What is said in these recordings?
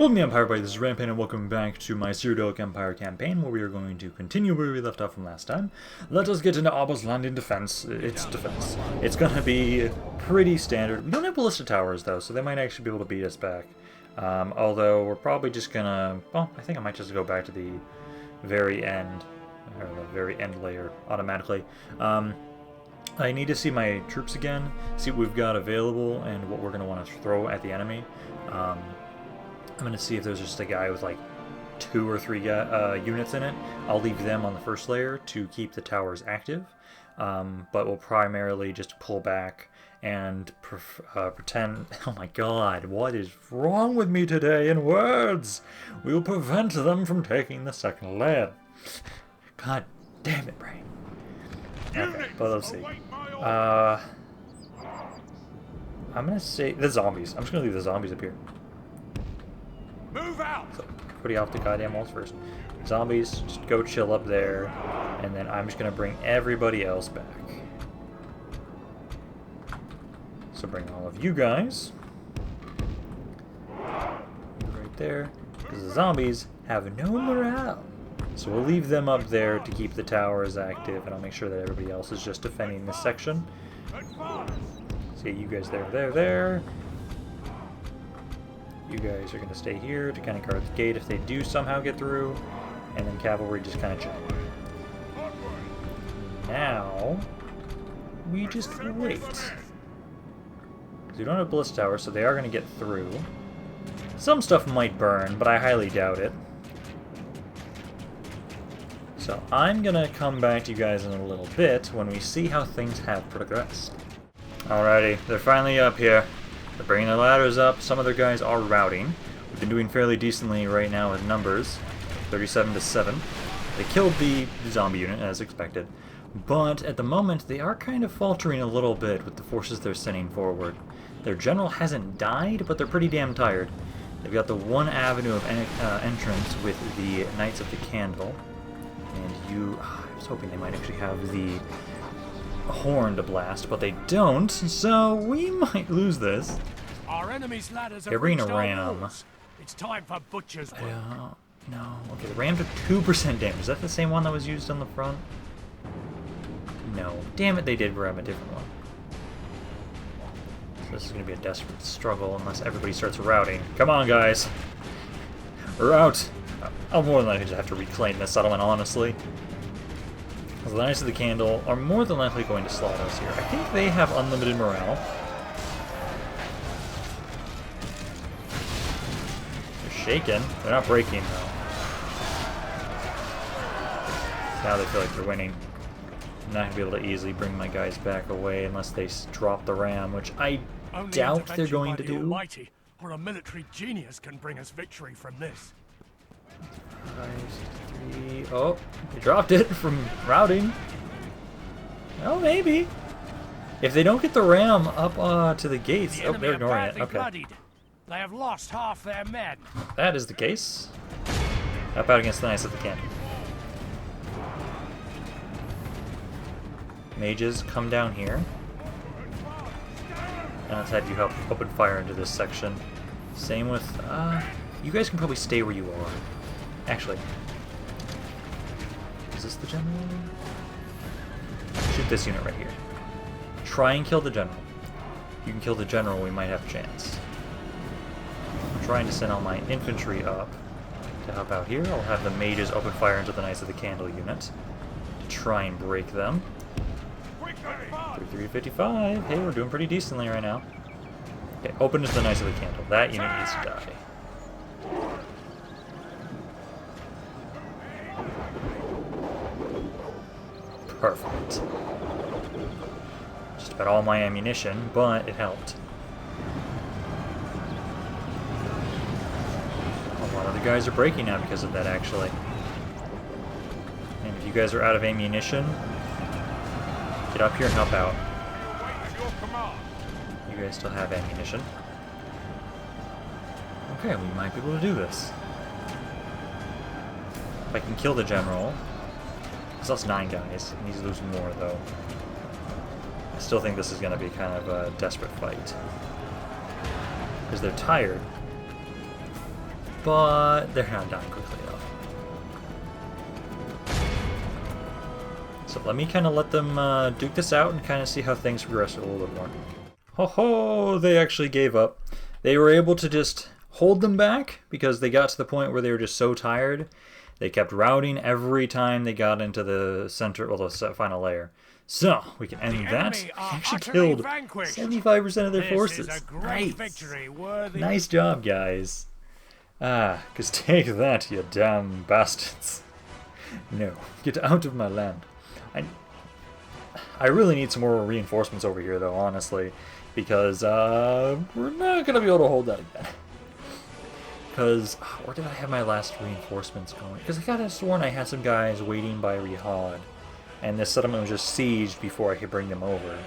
Welcome to Empire Buddy, this is Rampant, and welcome back to my Cyrodillic Empire campaign, where we are going to continue where we left off from last time. Let us get into Abba's land in defense. It's defense. It's gonna be pretty standard. We don't have ballista towers, though, so they might actually be able to beat us back. Although, we're probably just gonna... Well, I think I might just go back to the very end, or the very end layer, automatically. I need to see my troops again, see what we've got available, and what we're gonna want to throw at the enemy. I'm going to see if there's just a guy with like 2 or 3 units in it. I'll leave them on the first layer to keep the towers active, but we'll primarily just pull back and pretend... Oh my god, what is wrong with me today in words? We'll prevent them from taking the second layer. God damn it, brain. Okay, but let's see. I'm going to say the zombies. I'm just going to leave the zombies up here. Move out! So, put off the goddamn walls first. Zombies, just go chill up there, and then I'm just gonna bring everybody else back. So bring all of you guys right there, because the zombies have no morale. So we'll leave them up there to keep the towers active, and I'll make sure that everybody else is just defending this section. See you guys there. You guys are going to stay here to kind of guard the gate if they do somehow get through, and then cavalry just kind of chill. Now, we just wait. Because we don't have ballista towers, so they are going to get through. Some stuff might burn, but I highly doubt it. So I'm going to come back to you guys in a little bit when we see how things have progressed. Alrighty, they're finally up here. They're bringing their ladders up. Some of their guys are routing. We've been doing fairly decently right now with numbers. 37-7. They killed the zombie unit, as expected. But at the moment, they are kind of faltering a little bit with the forces they're sending forward. Their general hasn't died, but they're pretty damn tired. They've got the one avenue of entrance with the Knights of the Candle. And I was hoping they might actually have the horn to blast, but they don't, so we might lose this. Our enemy's ladders They're bringing a ram. It's time for butcher's work. No. Okay, the ram took 2% damage. Is that the same one that was used on the front? No. Damn it, they did ram a different one. So this is going to be a desperate struggle unless everybody starts routing. Come on, guys. Rout! I'll more than likely just have to reclaim this settlement, honestly. The Knights of the Candle are more than likely going to slaughter us here. I think they have unlimited morale. They're shaking. They're not breaking, though. Now they feel like they're winning. I'm not going to be able to easily bring my guys back away unless they drop the ram, which I doubt they're going to do. Almighty, or a military genius can bring us victory from this. 5, 3... Oh, they dropped it from routing. Well, maybe. If they don't get the ram up to the gates... The they're ignoring it. Okay. Bloodied. They have lost half their men. That is the case. Up out against the Knights of the Candle. Mages, come down here. And let's have you help open fire into this section. Same with... you guys can probably stay where you are. Actually, is this the general? Shoot this unit right here. Try and kill the general. If you can kill the general, we might have a chance. I'm trying to send all my infantry up to help out here. I'll have the mages open fire into the Knights of the Candle unit to try and break them. 33-55. Hey, we're doing pretty decently right now. Okay, open into the Knights of the Candle. That unit needs to die. Perfect. Just about all my ammunition, but it helped. A lot of the guys are breaking now because of that, actually. And if you guys are out of ammunition, get up here and help out. You guys still have ammunition. Okay, we might be able to do this. If I can kill the general... Because that's 9 guys. He needs to lose more, though. I still think this is going to be kind of a desperate fight. Because they're tired. but they're not dying quickly enough. So let me kind of let them duke this out and kind of see how things progress a little bit more. Ho ho! They actually gave up. They were able to just hold them back because they got to the point where they were just so tired. They kept routing every time they got into the center, well, the final layer. So, we can end that. They actually killed 75% of their forces. Nice. Nice job, guys. Ah, because take that, you damn bastards. No, get out of my land. I really need some more reinforcements over here, though, honestly. Because we're not going to be able to hold that again. Because, where did I have my last reinforcements going? Because I got sworn I had some guys waiting by Rihad. And this settlement was just sieged before I could bring them over.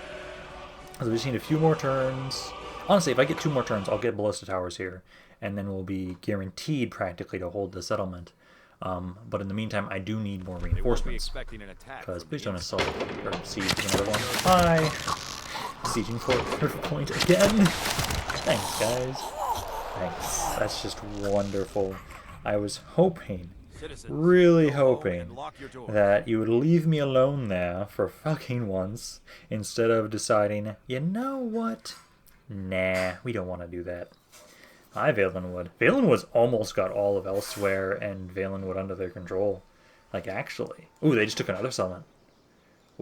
So we just need a few more turns. Honestly, if I get 2 more turns, I'll get ballista towers here. And then we'll be guaranteed practically to hold the settlement. But in the meantime, I do need more reinforcements. Because please don't assault or siege another one. Hi! Sieging for perfect point again. Thanks, guys. Thanks. That's just wonderful. I was hoping, really hoping, that you would leave me alone there for fucking once, instead of deciding, you know what? Nah, we don't want to do that. Hi, Valenwood. Valenwood's almost got all of Elsewhere and Valenwood under their control. Like, actually. Ooh, they just took another settlement.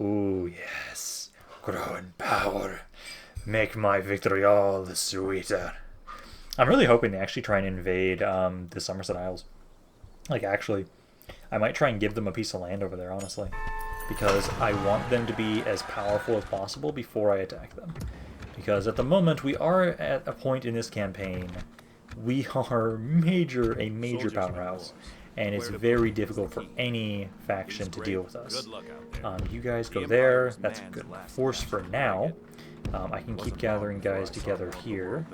Ooh, yes. Grow in power. Make my victory all the sweeter. I'm really hoping they actually try and invade the Somerset Isles. Like, actually, I might try and give them a piece of land over there, honestly. Because I want them to be as powerful as possible before I attack them. Because at the moment, we are at a point in this campaign, we are a major powerhouse. And it's very difficult for any faction to deal with us. You guys go there. That's a good force for now. I can keep gathering guys together here.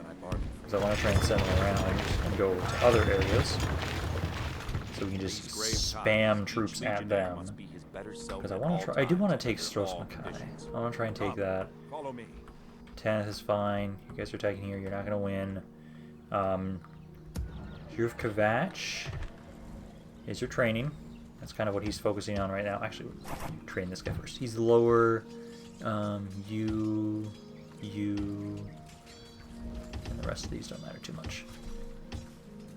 Because I want to try and send them around and go to other areas. So we can just spam troops at them. Because I do want to take Strosmakai. I want to try and take that. 10th is fine. You guys are attacking here. You're not going to win. Yurv Kavach is your training. That's kind of what he's focusing on right now. Actually, train this guy first. He's lower. You, and the rest of these don't matter too much.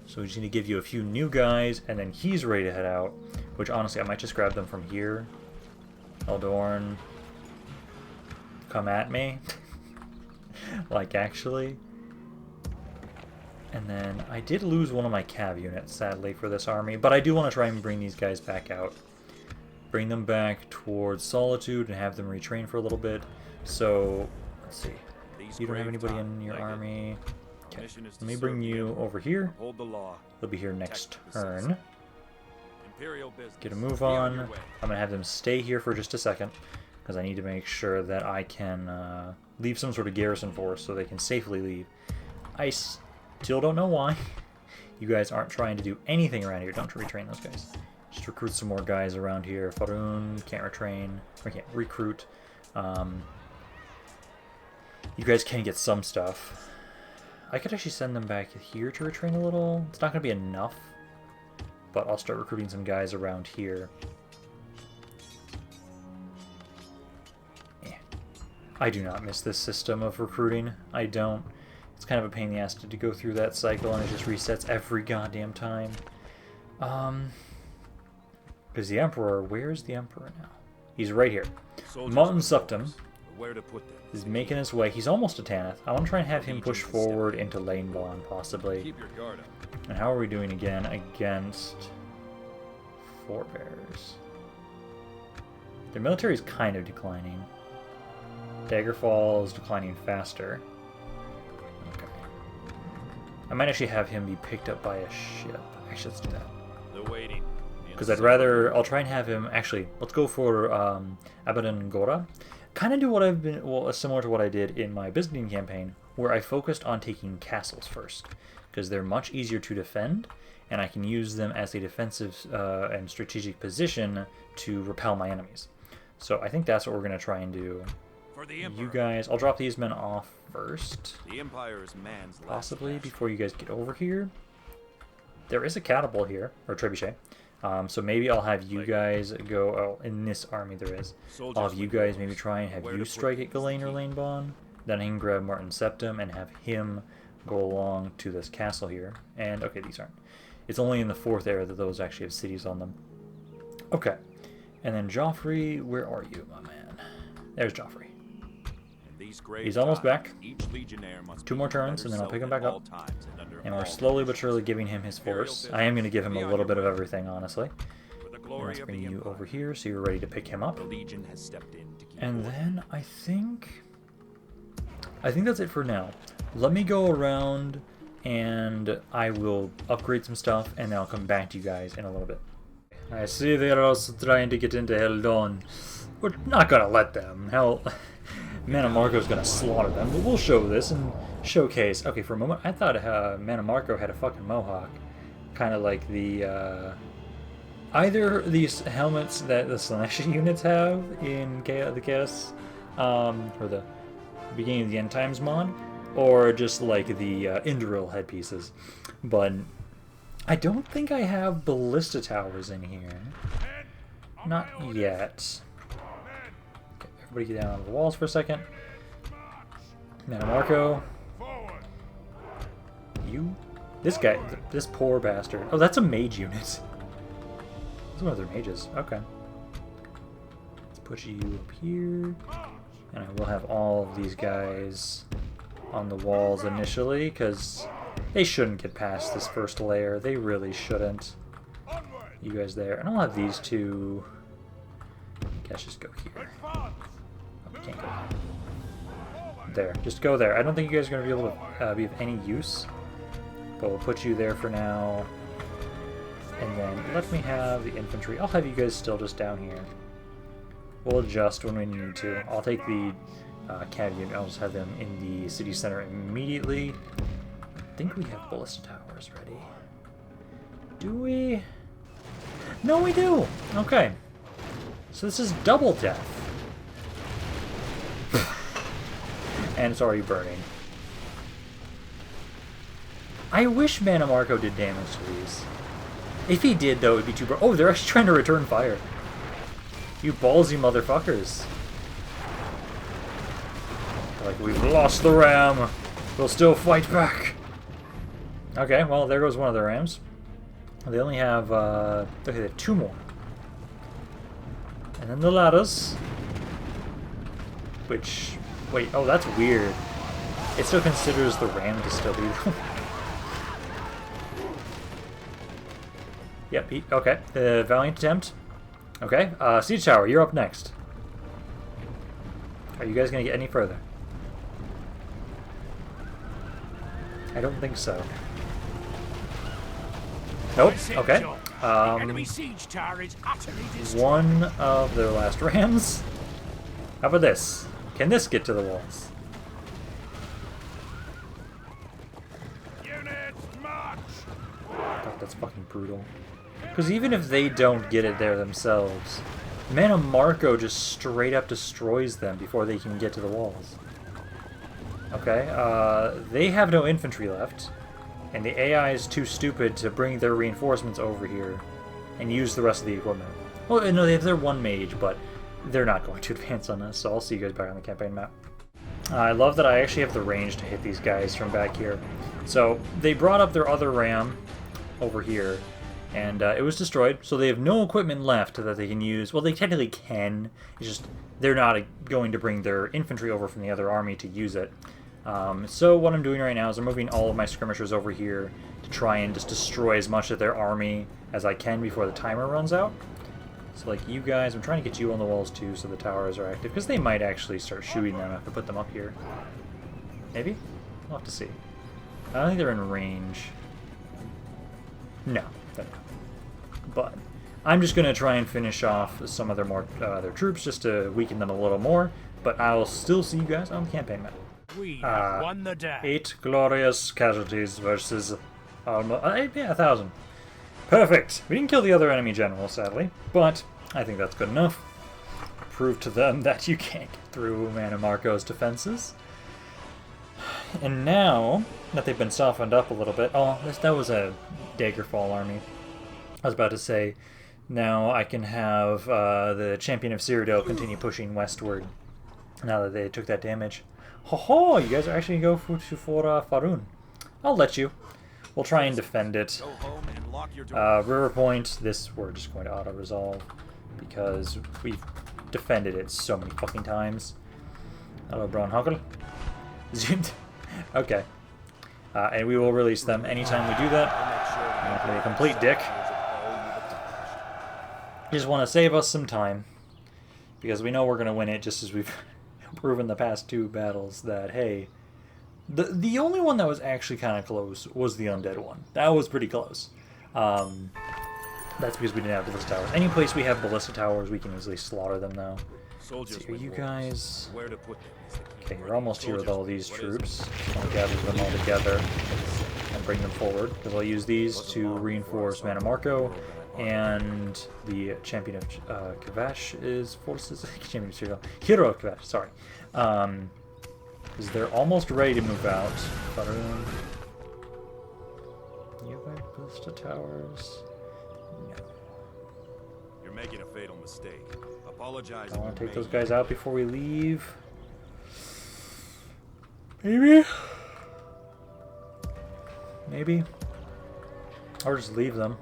So we just need to give you a few new guys, and then he's ready to head out. Which, honestly, I might just grab them from here. Eldorn, come at me. Like, actually. And then I did lose one of my cav units, sadly, for this army. But I do want to try and bring these guys back out. Bring them back towards Solitude and have them retrain for a little bit. So, let's see. You don't have anybody in your army. Okay. Let me bring you over here. They'll be here next turn. Get a move on. I'm going to have them stay here for just a second. Because I need to make sure that I can leave some sort of garrison force so they can safely leave. I still don't know why. You guys aren't trying to do anything around here. Don't retrain those guys. Just recruit some more guys around here. Faroon can't retrain. Or can't recruit. You guys can get some stuff. I could actually send them back here to retrain a little. It's not going to be enough. But I'll start recruiting some guys around here. Yeah. I do not miss this system of recruiting. I don't. It's kind of a pain in the ass to go through that cycle, and it just resets every goddamn time. Because the Emperor, where's the Emperor now? He's right here. Martin Suptum is making his way. He's almost to Tanith. I want to try and have him push forward into Lanebon, possibly. And how are we doing again against Forebears? Their military is kind of declining. Daggerfall is declining faster. Okay. I might actually have him be picked up by a ship. Actually, let's do that. They're waiting. Because I'll try and have him, actually, let's go for Abaddon Gora. Kind of do what I've been, well, similar to what I did in my Byzantine campaign, where I focused on taking castles first. Because they're much easier to defend, and I can use them as a defensive and strategic position to repel my enemies. So I think that's what we're going to try and do. You guys, I'll drop these men off first. The Empire's man's possibly, before you guys get over here. There is a catapult here, or trebuchet. So maybe I'll have you guys go... Oh, in this army there is. I'll have you guys maybe try and have you strike at Ghislaine or Lanebon. Then I can grab Martin Septim and have him go along to this castle here. And, okay, these aren't. It's only in the 4th era that those actually have cities on them. Okay. And then Joffrey, where are you, my man? There's Joffrey. He's almost back. 2 more turns, and then I'll pick him back up. And we're slowly but surely giving him his force. I am going to give him a little bit of everything, honestly. And let's bring you over here so you're ready to pick him up. And then I think that's it for now. Let me go around and I will upgrade some stuff, and then I'll come back to you guys in a little bit. I see they're also trying to get into Heldon. We're not going to let them. Hell... Manamarco's gonna slaughter them, but we'll show this and showcase. Okay, for a moment, I thought Manamarco had a fucking mohawk. Kind of like the, either these helmets that the Slanesh units have in the Chaos, or the beginning of the End Times mod, or just like the Indril headpieces. But I don't think I have ballista towers in here. Not yet. Everybody get down on the walls for a second. Manamarco. You? This guy, this poor bastard. Oh, that's a mage unit. That's one of their mages. Okay. Let's put you up here. And I will have all of these guys on the walls initially, because they shouldn't get past this first layer. They really shouldn't. You guys there. And I'll have these two... I guess just go here. Can't go there. Just go there. I don't think you guys are going to be able to be of any use, but we'll put you there for now. And then let me have the infantry. I'll have you guys still just down here. We'll adjust when we need to. I'll take the cav unit. I'll just have them in the city center immediately. I think we have ballista towers ready. Do we? No, we do! Okay. So this is double death. And it's already burning. I wish Manamarco did damage to these. If he did, though, it would be too broad. Oh, they're actually trying to return fire. You ballsy motherfuckers. Like, we've lost the ram. We'll still fight back. Okay, well, there goes one of the rams. They only have, okay, they have 2 more. And then the ladders. Which... Wait, oh, that's weird. It still considers the ram to still be... Yep, okay. Valiant attempt. Okay, Siege Tower, you're up next. Are you guys going to get any further? I don't think so. Nope, okay. One of their last rams. How about this? Can this get to the walls? God, that's fucking brutal. Because even if they don't get it there themselves, Manamarco just straight up destroys them before they can get to the walls. Okay, they have no infantry left, and the AI is too stupid to bring their reinforcements over here and use the rest of the equipment. Well, no, they have their 1 mage, but they're not going to advance on us, so I'll see you guys back on the campaign map. I love that I actually have the range to hit these guys from back here. So, they brought up their other ram over here, and it was destroyed, so they have no equipment left that they can use. Well, they technically can, it's just they're not going to bring their infantry over from the other army to use it. So what I'm doing right now is I'm moving all of my skirmishers over here to try and just destroy as much of their army as I can before the timer runs out. So like you guys, I'm trying to get you on the walls too so the towers are active, because they might actually start shooting them if I put them up here. Maybe? We'll have to see. I don't think they're in range. No, they're not. But I'm just going to try and finish off some of their troops just to weaken them a little more, but I'll still see you guys on the campaign map. We have won the day. 8 glorious casualties versus almost 1,000. Perfect. We didn't kill the other enemy general, sadly, but I think that's good enough. Prove to them that you can't get through Manamarco's defenses. And now that they've been softened up a little bit, oh, that was a Daggerfall army. I was about to say, now I can have the champion of Cyrodiil continue pushing westward now that they took that damage. Ho ho! You guys are actually going to go for Faerûn. I'll let you. We'll try and defend it. River Point, this we're just going to auto-resolve because we've defended it so many fucking times. Hello, Braunhagel. Zoomed. Okay. And we will release them anytime we do that. I'm not going to be a complete dick. Just want to save us some time. Because we know we're going to win it, just as we've proven the past 2 battles that, hey, the only one that was actually kind of close was the undead one. That was pretty close. That's because we didn't have ballista towers. Any place we have ballista towers, we can easily slaughter them now. So are you guys... Okay, you're almost here with all these troops. I'll gather them all together and bring them forward. Because I'll use these to reinforce Manamarco. And the champion of Kavash is forces. Champion of Cyrodilic. Hero of Kavash, sorry. Because they're almost ready to move out. Faerûn. You have ballista towers? No. You're making a fatal mistake. Apologize. I want to take those guys out before we leave. Maybe? Maybe? Or just leave them.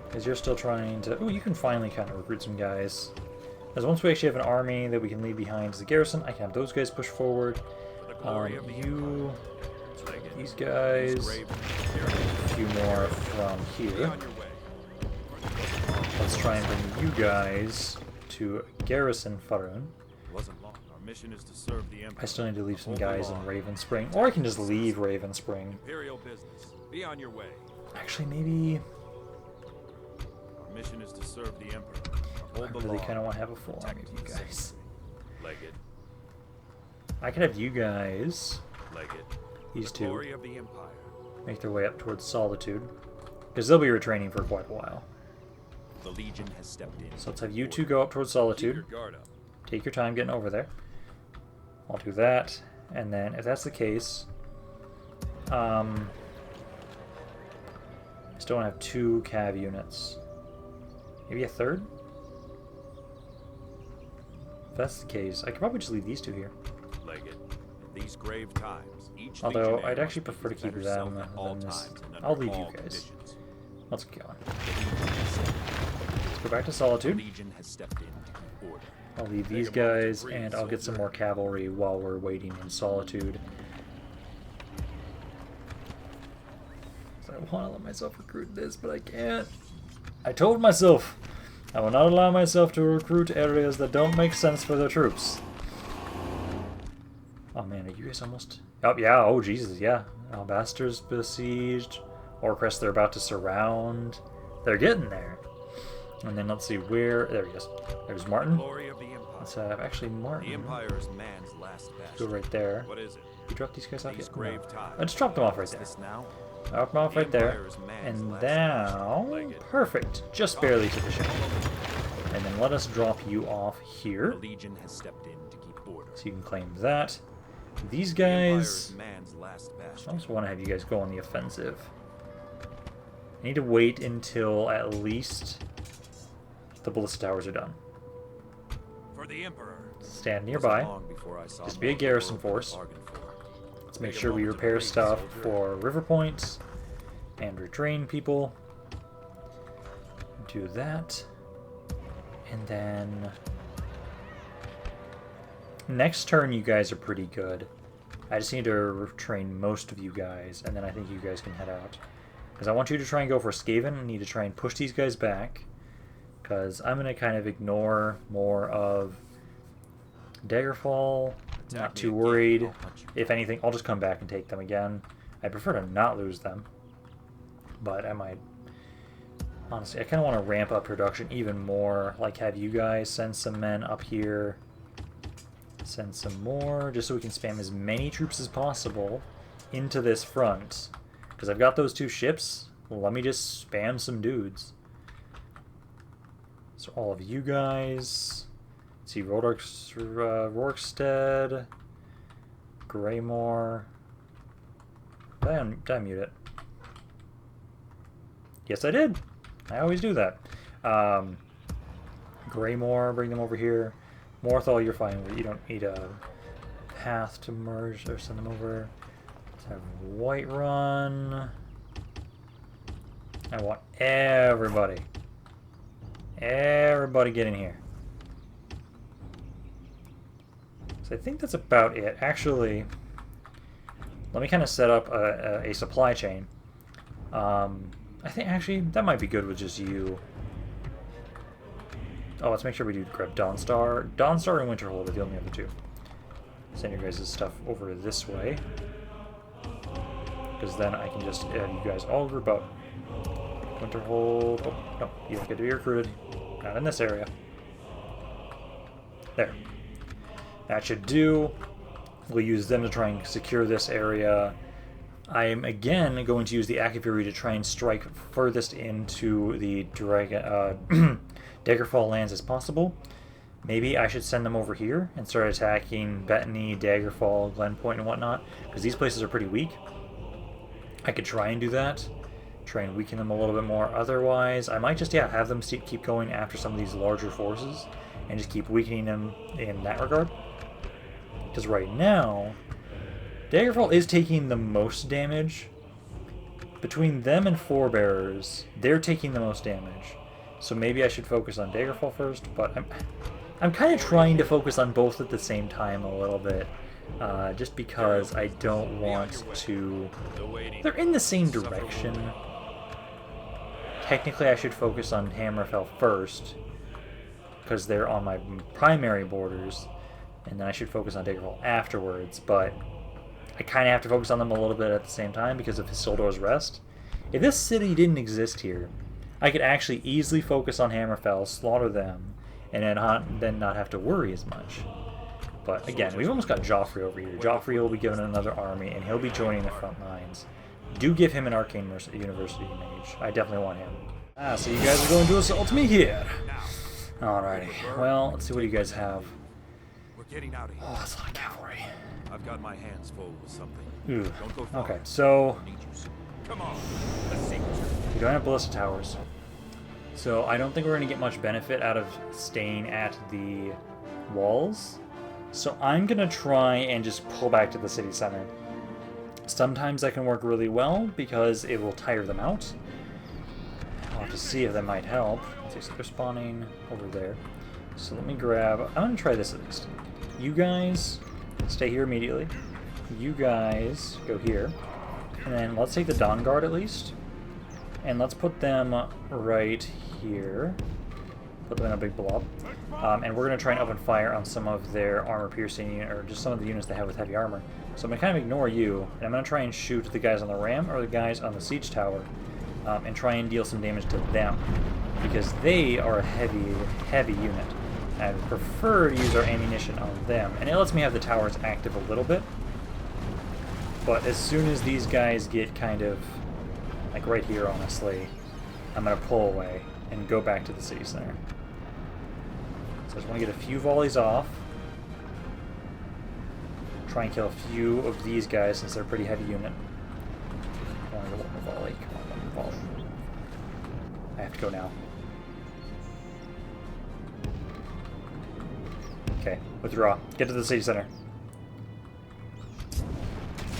Because you're still trying to... Ooh, you can finally kind of recruit some guys. Because once we actually have an army that we can leave behind as a garrison, I can have those guys push forward. You... These guys... A few more from here. Let's try and bring you guys to garrison Faerûn. I still need to leave some guys in Raven Spring. Or I can just leave Raven Spring. Actually, maybe... Mission is to serve the Emperor. I really kind of want to have a full army of you guys. I could have you guys, these two, make their way up towards Solitude, because they'll be retraining for quite a while. The Legion has stepped in. So let's have you two go up towards Solitude. Take your time getting over there. I'll do that, and then if that's the case, I still want to have 2 cav units. Maybe a 3rd? If that's the case, I could probably just leave these 2 here. These grave times, each although I'd actually prefer to keep them than this. I'll leave you guys. Let's get going. Let's go back to Solitude. I'll leave these guys, and I'll get some more cavalry while we're waiting in Solitude. So I want to let myself recruit this, but I can't. I told myself I will not allow myself to recruit areas that don't make sense for the troops. Oh man, are you guys almost... Oh yeah, oh Jesus, yeah. Albaster's besieged. Orcrest they're about to surround. They're getting there. And then let's see where... There he is. There's Martin. Let's have actually Martin. Go right there. You drop these guys off yet? No. I just dropped them off right there. Drop them off right there. And now... Perfect. Just barely to the ship. And then let us drop you off here. So you can claim that. These guys... I also want to have you guys go on the offensive. I need to wait until at least the ballista towers are done. Stand nearby. Just be a garrison force. Let's make sure we repair stuff for river points and retrain people. Do that. And then... Next turn, you guys are pretty good. I just need to train most of you guys, and then I think you guys can head out. Because I want you to try and go for Skaven. I need to try and push these guys back. Because I'm going to kind of ignore more of Daggerfall. Not too worried. If anything, I'll just come back and take them again. I prefer to not lose them. But I might... Honestly, I kind of want to ramp up production even more. Like, have you guys send some men up here. Send some more, just so we can spam as many troops as possible into this front. Because I've got those 2 ships. Well, let me just spam some dudes. So all of you guys... Let's see, Rorkstead, Greymore. Did I mute it? Yes, I did. I always do that. Greymore, bring them over here. Morthal, you're fine. You don't need a path to merge or send them over. Let's have Whiterun. I want everybody. Everybody get in here. So I think that's about it. Actually, let me kind of set up a supply chain. I think actually that might be good with just you. Oh, let's make sure we do grab Dawnstar. Dawnstar and Winterhold are the only other two. Send your guys' stuff over this way. Because then I can just have you guys all group up. Winterhold. Oh, no, you don't get to be recruited. Not in this area. There. That should do. We'll use them to try and secure this area. I am again going to use the Akaviri to try and strike furthest into the Daggerfall lands as possible. Maybe I should send them over here and start attacking Bettany, Daggerfall, Glenpoint, and whatnot, because these places are pretty weak. I could try and do that. Try and weaken them a little bit more. Otherwise, I might just, yeah, have them keep going after some of these larger forces and just keep weakening them in that regard. Because right now, Daggerfall is taking the most damage. Between them and Forebearers, they're taking the most damage. So maybe I should focus on Daggerfall first, but I'm kind of trying to focus on both at the same time a little bit. Just because I don't want to... They're in the same direction. Technically I should focus on Hammerfell first, because they're on my primary borders, and then I should focus on Daggerfall afterwards, but I kind of have to focus on them a little bit at the same time because of Isildur's Rest. If this city didn't exist here, I could actually easily focus on Hammerfell, slaughter them, and then not have to worry as much. But again, we've almost got Joffrey over here. Joffrey will be given another army, and he'll be joining the front lines. Do give him an Arcane University Mage. I definitely want him. Ah, so you guys are going to assault me here. Alrighty. Well, let's see what you guys have. We're getting out of here. Oh, that's a lot of cavalry. I've got my hands full with something. Ooh. Don't go far. Okay, so Come on. Let's see what we don't have Ballista Towers. So I don't think we're going to get much benefit out of staying at the walls. So I'm going to try and just pull back to the city center. Sometimes that can work really well because it will tire them out. I'll have to see if that might help. Okay, so they're spawning over there. So let me grab... I'm going to try this at least. You guys stay here immediately. You guys go here. And then let's take the Dawn Guard at least. And let's put them right here. Put them in a big blob. And we're going to try and open fire on some of their armor-piercing, or just some of the units they have with heavy armor. So I'm going to kind of ignore you, and I'm going to try and shoot the guys on the ram or the guys on the siege tower, and try and deal some damage to them, because they are a heavy unit. I would prefer to use our ammunition on them, and it lets me have the towers active a little bit. But as soon as these guys get kind of, like right here honestly, I'm going to pull away and go back to the city center. So I just want to get a few volleys off. Try and kill a few of these guys since they're a pretty heavy unit. I want to go one more volley. Come on, one more volley. I have to go now. Okay, withdraw. Get to the city center.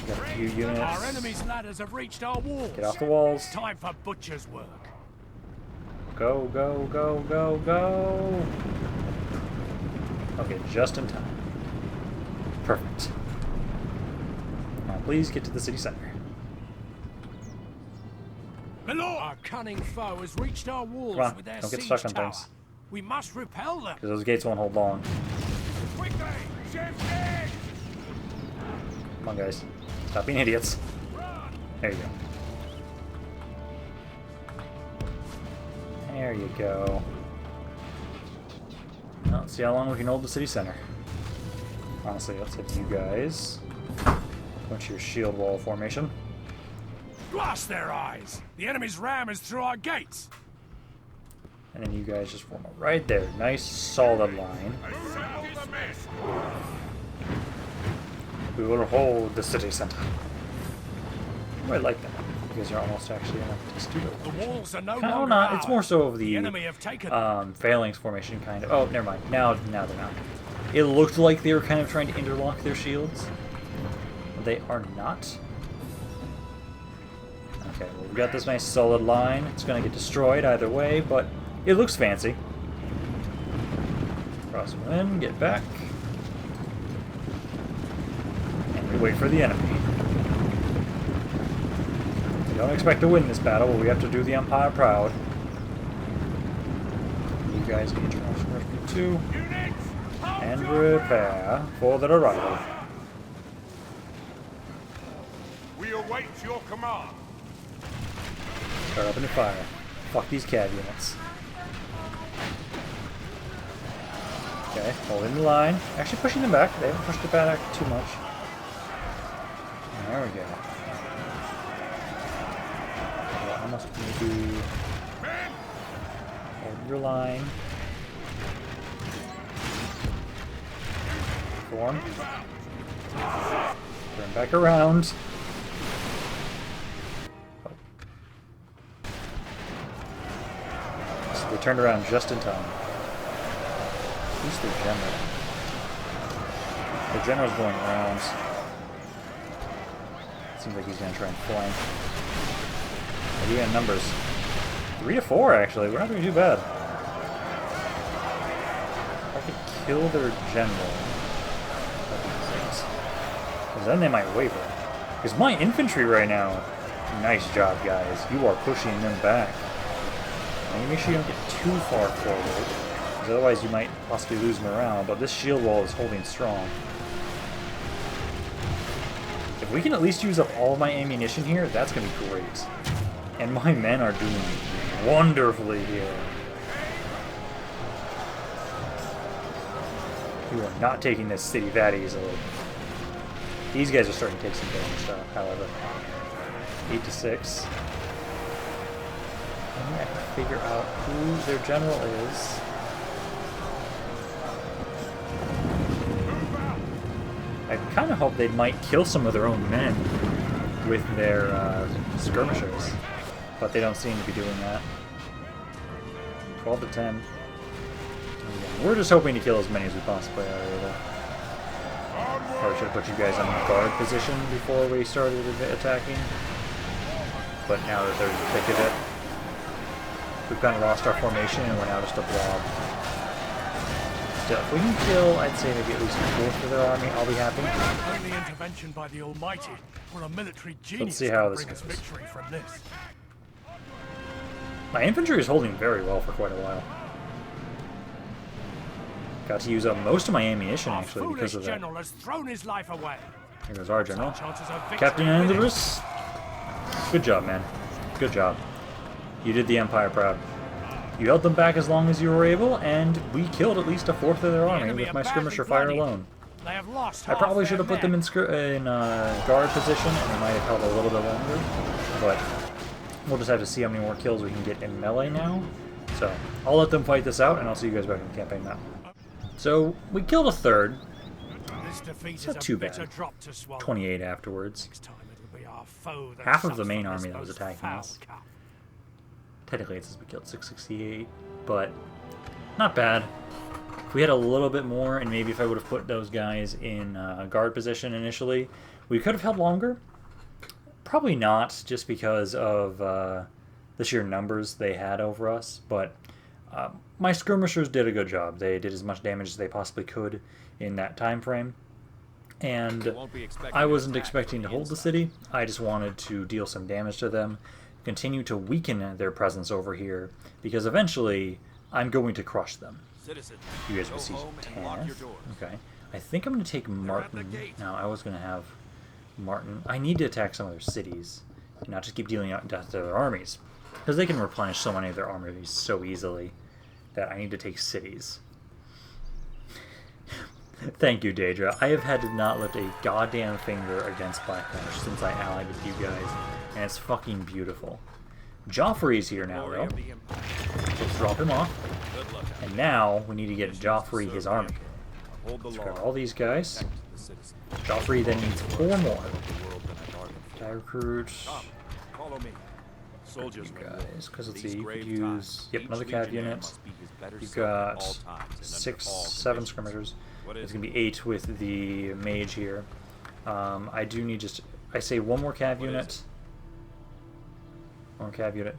Got a few units. Our enemy's ladders have reached our walls. Get off the walls. It's time for butcher's work. Go, go, go, go, go. Okay, just in time. Perfect. Now please get to the city center. Milord! Our cunning foe has reached our walls Come on, with their don't get siege stuck on tower. things. We must repel them. Because those gates won't hold long. Quickly! Shift! Come on, guys. Stop being idiots. There you go. There you go. Now, let's see how long we can hold the city center. Honestly, let's have you guys go into your shield wall formation. Blast their eyes! The enemy's ram is through our gates. And then you guys just form a right there. Nice, solid line. We will hold the city center. Oh, I like that. guys are almost actually in a studio. The walls are no Oh, longer not. It's more ours. so of The the enemy have taken phalanx formation, kind of. Oh, never mind. Now they're not. It looked like they were kind of trying to interlock their shields. They are not. Okay, well, we've got this nice solid line. It's going to get destroyed either way, but it looks fancy. Cross one in, get back. And we wait for the enemy. We don't expect to win this battle, but we have to do the Empire proud. You guys get your first two. And prepare for the arrival. We await your command. Start opening fire. Fuck these cav units. Okay, holding the line. Actually pushing them back. They haven't pushed it back too much. There we go. Well, almost maybe hold your line. Form. Turn back around. So they turned around just in time. Who's their general? The general's going around. Seems like he's going to try and flank. What do you got in numbers? 3 to 4, actually. We're not doing too bad. If I could kill their general, that'd be great. Because then they might waver. Because my infantry right now, nice job, guys. You are pushing them back. And make sure you don't get too far forward. Because otherwise you might possibly lose morale. But this shield wall is holding strong. If we can at least use up all of my ammunition here, that's going to be great. And my men are doing wonderfully here. You are not taking this city that easily. These guys are starting to take some damage, however. 8 to 6. I have to figure out who their general is. I kind of hope they might kill some of their own men with their skirmishers, but they don't seem to be doing that. 12 to 10. We're just hoping to kill as many as we possibly are able. Probably should have put you guys in the guard position before we started attacking. But now that they're in the thick of it, we've kind of lost our formation and we're now just a blob. Still, if we can kill, I'd say maybe at least a fourth of their army, I'll be happy. Only intervention by the Almighty or a military genius. Let's see how this bring us goes. victory from this. My infantry is holding very well for quite a while. Got to use up most of my ammunition Our actually because of that. general has thrown his life away. Here goes our general. Chances of victory Captain are Andrus. Good job, man. Good job. You did the Empire proud. You held them back as long as you were able, and we killed at least a fourth of their army with my skirmisher fire alone. They have lost I probably half should have their put them men. in guard position, and they might have held a little bit longer. But we'll just have to see how many more kills we can get in melee now. So I'll let them fight this out, and I'll see you guys back in the campaign map. So we killed a third. This defeat It's is not a too bitter bad. drop to swallow. 28 afterwards. Next time it'll be our foe that Half of the suffers main from army this that was most attacking foul us. cup. Technically, it says we killed 668, but not bad. If we had a little bit more, and maybe if I would have put those guys in guard position initially, we could have held longer. Probably not, just because of the sheer numbers they had over us, but my skirmishers did a good job. They did as much damage as they possibly could in that time frame. And I wasn't expecting to hold the city. I just wanted to deal some damage to them, continue to weaken their presence over here, because eventually I'm going to crush them. You guys will see 10. Okay. I think I'm going to take Martin. Now, I was going to have Martin. I need to attack some of their cities, and not just keep dealing out death to their armies, because they can replenish so many of their armies so easily that I need to take cities. Thank you, Daedra. I have had to not lift a goddamn finger against Blacklash since I allied with you guys, and it's fucking beautiful. Joffrey's here now, though. Let's drop him off. And now we need to get Joffrey his army. Let's grab all these guys. Joffrey then needs 4 more. Die recruit. Follow me. Soldiers, You guys, because let's These see, you could grave use times, yep each another cav legionnaire unit. must be his better You've self at got all times and 6, under all 7 conditions. skirmishers. What It's is gonna be 8 with the mage here. I do need just I say one more cav What is unit. it? One more cav unit.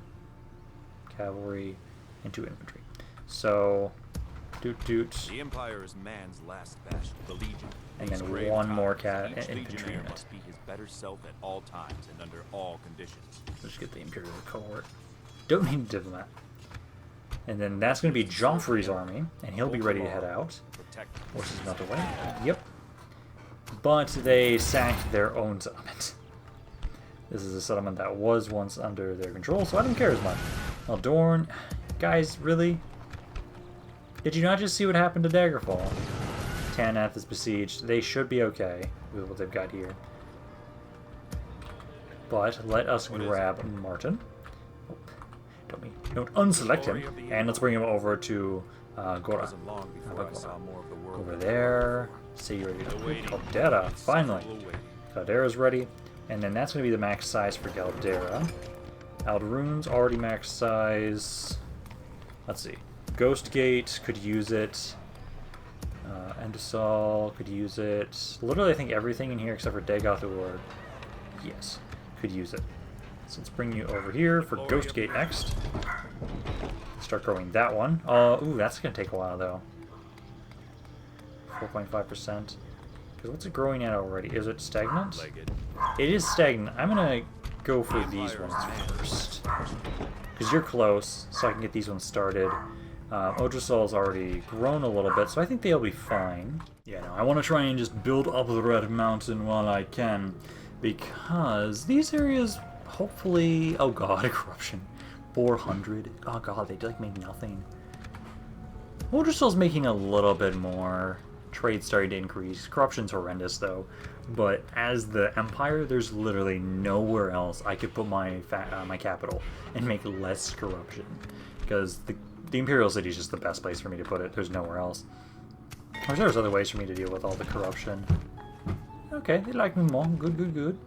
Cavalry and 2 infantry. So doot. The Empire is man's last bastion, the Legion. And These then grave one more times, each infantry legionnaire unit. must be his better self at all times and under all conditions. Let's get the Imperial cohort. Don't need a diplomat. And then that's going to be Joffrey's army, and he'll be ready to head out. Protect. Horses not the way. Yep. But they sacked their own settlement. This is a settlement that was once under their control, so I don't care as much. Eldorn, guys, really? Did you not just see what happened to Daggerfall? Tannath is besieged. They should be okay with what they've got here. But let us grab Martin. Don't unselect him. And let's bring him over to Gora. Wasn't long before I saw more of the world Over than there. Caldera, finally. Caldera's ready. And then that's going to be the max size for Caldera. Aldrune's already max size. Let's see. Ghostgate could use it. Endosol could use it. Literally, I think everything in here except for Dagoth or yes, could use it. So let's bring you over here for Ghostgate next. Start growing that one. Ooh, that's gonna take a while though. 4.5%. Because what's it growing at already? Is it stagnant? It is stagnant. I'm gonna go for these ones first. Because you're close, so I can get these ones started. Odrasol's already grown a little bit, so I think they'll be fine. Yeah, no, I want to try and just build up the Red Mountain while I can, because these areas, hopefully... Oh god, corruption. 400. Oh god, they like make nothing. Odrasol's making a little bit more. Trade's starting to increase. Corruption's horrendous, though. But as the Empire, there's literally nowhere else I could put my my capital and make less corruption. Because the Imperial City is just the best place for me to put it. There's nowhere else. Or there's other ways for me to deal with all the corruption. Okay, they like me more. Good.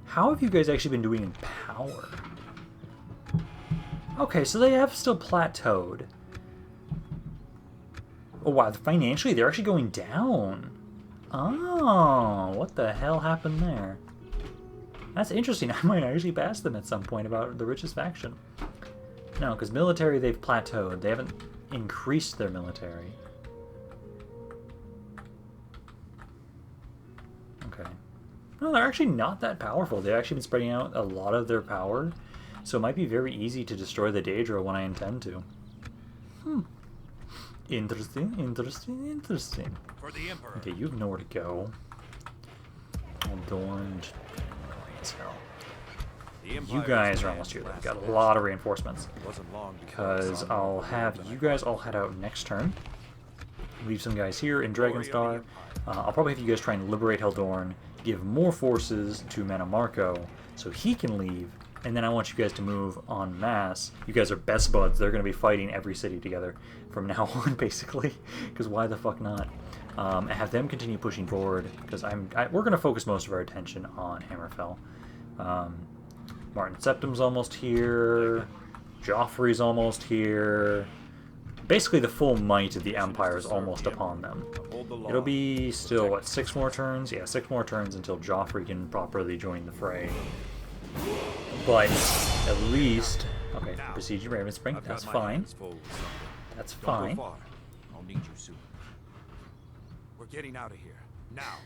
How have you guys actually been doing in power? Okay, so they have still plateaued. Oh wow, financially they're actually going down. Oh, what the hell happened there? That's interesting. I might actually pass them at some point about the richest faction. No, because military they've plateaued. They haven't increased their military. Okay. No, they're actually not that powerful. They've actually been spreading out a lot of their power. So it might be very easy to destroy the Daedra when I intend to. Interesting. For the Emperor. Okay, you have nowhere to go. Adorned. As hell. You guys are almost here. They've got a lot of reinforcements. Because I'll have you guys all head out next turn. Leave some guys here in Dragonstar. I'll probably have you guys try and liberate Heldorn. Give more forces to Manamarco so he can leave. And then I want you guys to move en masse. You guys are best buds. They're going to be fighting every city together from now on, basically. Because why the fuck not? Have them continue pushing forward. Because we're going to focus most of our attention on Hammerfell. Martin Septim's almost here. Joffrey's almost here. Basically, the full might of the Empire is almost upon them. It'll be still, what, 6 more turns? Yeah, 6 more turns until Joffrey can properly join the fray. But at least... Okay, besiege Ravenspring, that's fine. That's fine. I'll need you soon. We're getting out of here. Now.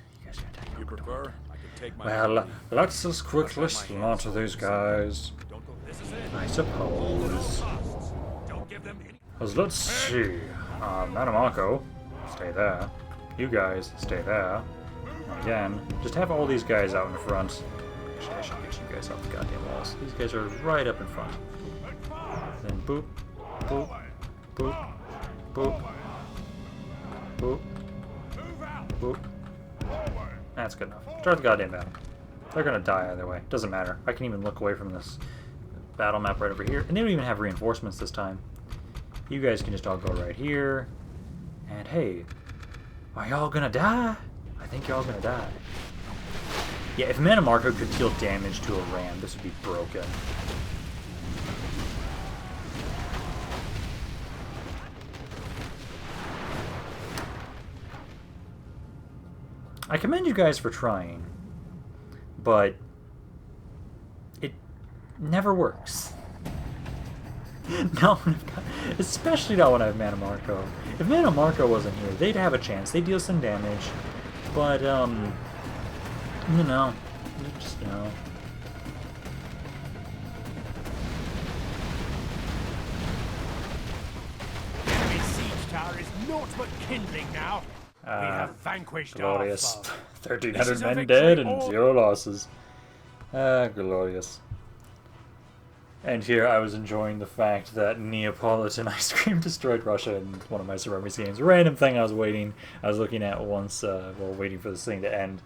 You prefer? I can take my Well, let's just quickly slaughter these guys. I suppose. Don't give them any. Because let's see. Manamarco, stay there. You guys, stay there. And again, just have all these guys out in front. Actually, I should get you guys off the goddamn walls. These guys are right up in front. Then boop, boop, boop, boop, boop, boop. That's good enough. Start the goddamn battle. They're gonna die either way. Doesn't matter. I can even look away from this battle map right over here. And they don't even have reinforcements this time. You guys can just all go right here. And hey, are y'all gonna die? I think y'all gonna die. Yeah, if Mana Marco could deal damage to a ram, this would be broken. I commend you guys for trying, but it never works. Especially not when I have Mana Marco. If Mana Marco wasn't here, they'd have a chance. They'd deal some damage, but you know, just no. The enemy siege tower is naught but kindling now. We have vanquished glorious. our foe. 1,300 men dead and 0 losses. Glorious. And here I was enjoying the fact that Neapolitan ice cream destroyed Russia in one of my Suburbs games. A random thing I was looking at once while waiting for this thing to end.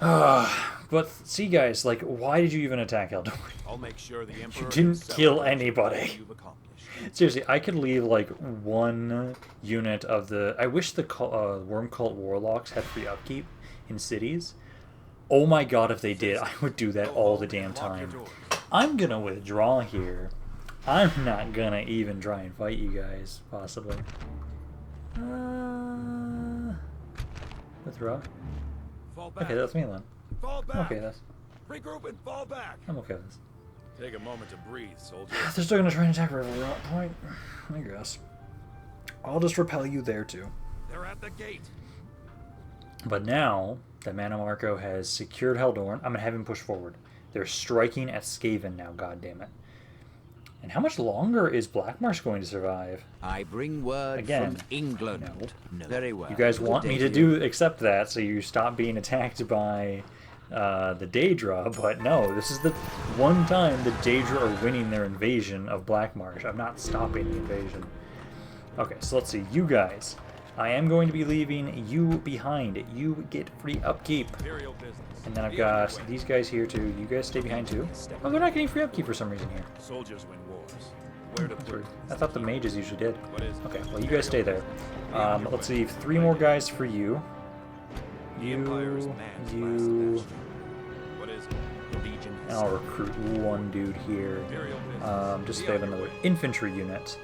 But see, guys, like, why did you even attack Eldor? I'll make sure the Emperor You didn't kill anybody. Seriously, I could leave like one unit of the... I wish the Worm Cult Warlocks had free upkeep in cities. Oh my god, if they did, I would do that all the damn time. I'm gonna withdraw here. I'm not gonna even try and fight you guys, possibly. Withdraw? Okay, that's me then. Okay, that's... Regroup and fall back. I'm okay with this. Take a moment to breathe, soldier. They're still gonna try and attack River at that point, I guess. I'll just repel you there too. They're at the gate. But now that Mana Marco has secured Heldorn, I'm gonna have him push forward. They're striking at Skaven now, goddammit. And how much longer is Blackmarsh going to survive? I bring word Again, from England. no. Very well. You guys want me to accept that, so you stop being attacked by the Daedra, but no, this is the one time the Daedra are winning their invasion of Blackmarsh. I'm not stopping the invasion. Okay, so let's see. You guys, I am going to be leaving you behind. You get free upkeep. And then I've got these guys here too. You guys stay behind too. Oh, they're not getting free upkeep for some reason here. Soldiers win wars. Where to put? I thought the mages usually did. Okay, well you guys stay there. Let's leave 3 more guys for you. You. And I'll recruit 1 dude here. Just so they have another infantry unit.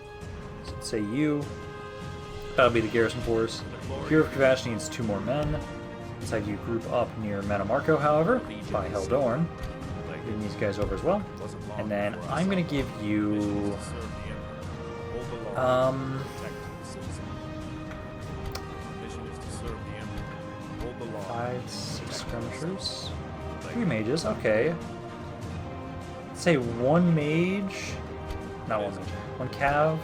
So let's say you. That'll be the garrison force. Hero of Kavash needs 2 more men. Let's have you group up near Mana Marco, however, by Heldorn. Bring these guys over as well. And then I'm going to give you... 5, 6 skirmishers. 3 mages, okay. Let's say 1 mage. Not 1 mage. 1 cav.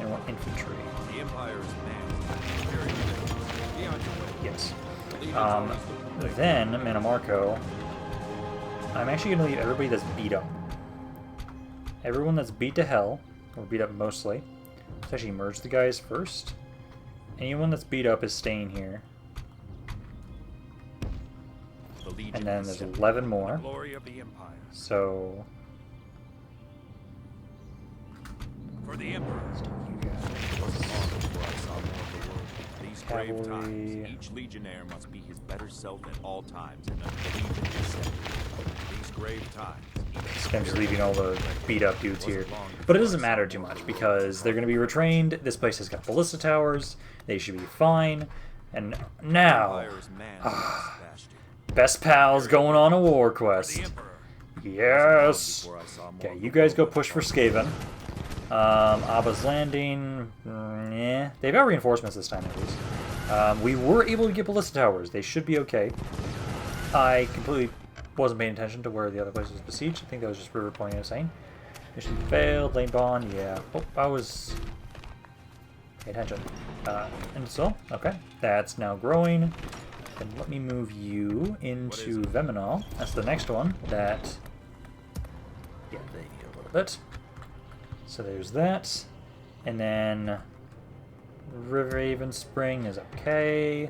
And 1 infantry. Yes. Then, Mana Marco, I'm actually going to leave everybody that's beat up. Everyone that's beat to hell, or beat up mostly. Let's actually merge the guys first. Anyone that's beat up is staying here. And then there's 11 more. So... For the Emperor. Brave times. Each legionnaire must be his better self at all times and believe in himself. These grave times. I'm just leaving all the beat up dudes here. But it doesn't matter too much because they're going to be retrained. This place has got ballista towers. They should be fine. And now... best pals going on a war quest. Yes! Okay, you guys go push for Skaven. Abba's Landing, yeah. They've got reinforcements this time, at least. We were able to get ballista towers. They should be okay. I completely wasn't paying attention to where the other place was besieged. I think that was just River Point I was saying. Mission failed, lane bond, yeah. Oh, I was... pay attention. And so, okay. That's now growing. Then let me move you into Veminal. That's the next one that... yeah, they need a little bit. So there's that. And then Riverhaven Spring is okay.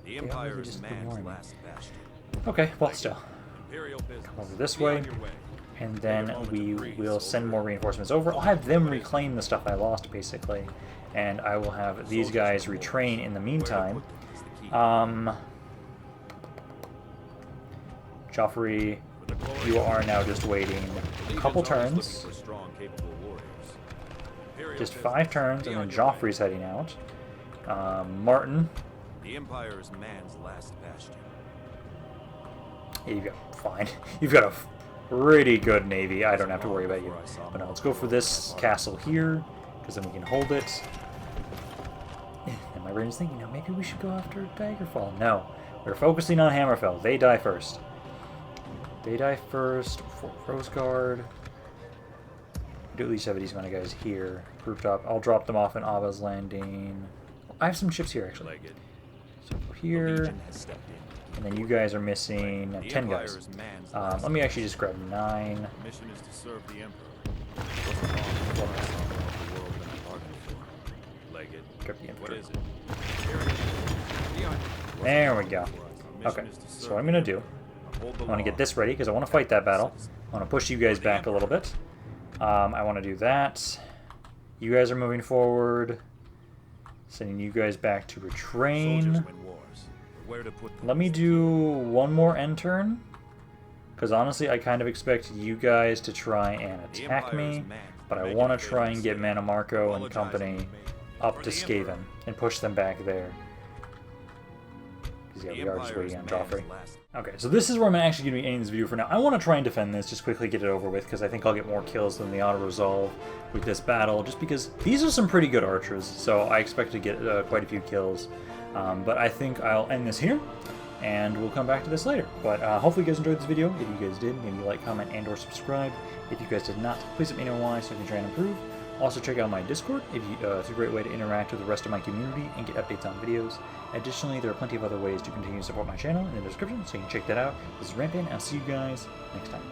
The Empire is man's last bastion. Okay, well still. Come over this way. And then we will send more reinforcements over. I'll have them reclaim the stuff I lost, basically. And I will have these guys retrain in the meantime. Joffrey, you are now just waiting a couple turns. Just 5 turns, and then Joffrey's heading out. Martin. The Empire is man's last bastion. Here you go. Fine. You've got a pretty good navy. I don't have to worry about you. But now let's go for this castle here, because then we can hold it. And my brain is thinking, now maybe we should go after Daggerfall. No. We're focusing on Hammerfell. They die first. They die first. Fort Roseguard. We do at least have a decent amount of guys here. Grouped up. I'll drop them off in Abba's Landing. I have some ships here, actually. So here. And then you guys are missing 10 guys. Let me actually just grab 9. Mission is to serve the Emperor. Grab the Emperor. What is it? There we go. Okay, so what I'm going to do, I want to get this ready because I want to fight that battle. I want to push you guys back a little bit. I want to do that. You guys are moving forward. Sending you guys back to retrain. Let me do one more end turn. Because honestly, I kind of expect you guys to try and attack me. But I want to try and get Manamarco and company up to Skaven and push them back there. Because yeah, we are just waiting on Joffrey. Okay, so this is where I'm actually going to be ending this video for now. I want to try and defend this, just quickly get it over with, because I think I'll get more kills than the auto-resolve with this battle, just because these are some pretty good archers, so I expect to get quite a few kills. But I think I'll end this here, and we'll come back to this later. But hopefully you guys enjoyed this video. If you guys did, maybe like, comment, and or subscribe. If you guys did not, please let me know why so I can try and improve. Also check out my Discord. It's a great way to interact with the rest of my community and get updates on videos. Additionally, there are plenty of other ways to continue to support my channel in the description, so you can check that out. This is Rampant, and I'll see you guys next time.